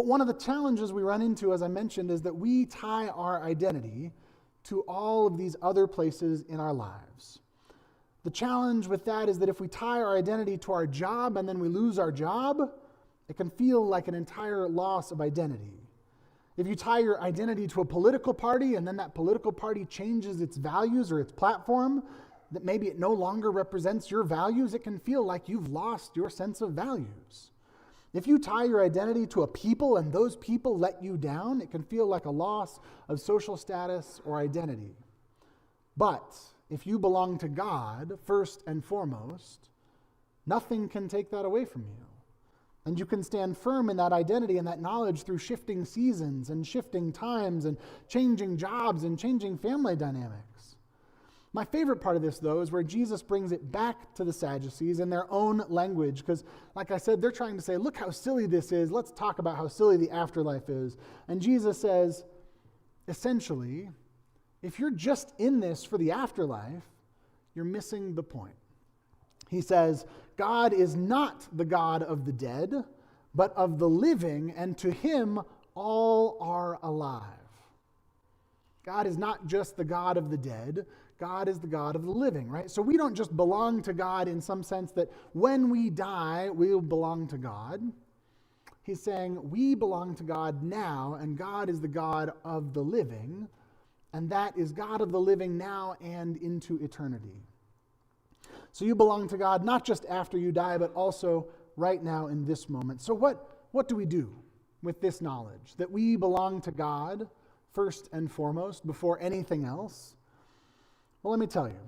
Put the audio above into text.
But one of the challenges we run into, as I mentioned, is that we tie our identity to all of these other places in our lives. The challenge with that is that if we tie our identity to our job and then we lose our job, it can feel like an entire loss of identity. If you tie your identity to a political party and then that political party changes its values or its platform, that maybe it no longer represents your values, it can feel like you've lost your sense of values. If you tie your identity to a people and those people let you down, it can feel like a loss of social status or identity. But if you belong to God first and foremost, nothing can take that away from you. And you can stand firm in that identity and that knowledge through shifting seasons and shifting times and changing jobs and changing family dynamics. My favorite part of this, though, is where Jesus brings it back to the Sadducees in their own language, because, like I said, they're trying to say, look how silly this is. Let's talk about how silly the afterlife is. And Jesus says, essentially, if you're just in this for the afterlife, you're missing the point. He says, God is not the God of the dead, but of the living, and to him all are alive. God is not just the God of the dead, God is the God of the living, right? So we don't just belong to God in some sense that when we die, we'll belong to God. He's saying we belong to God now, and God is the God of the living, and that is God of the living now and into eternity. So you belong to God not just after you die, but also right now in this moment. So what do we do with this knowledge? That we belong to God first and foremost before anything else? Well, let me tell you.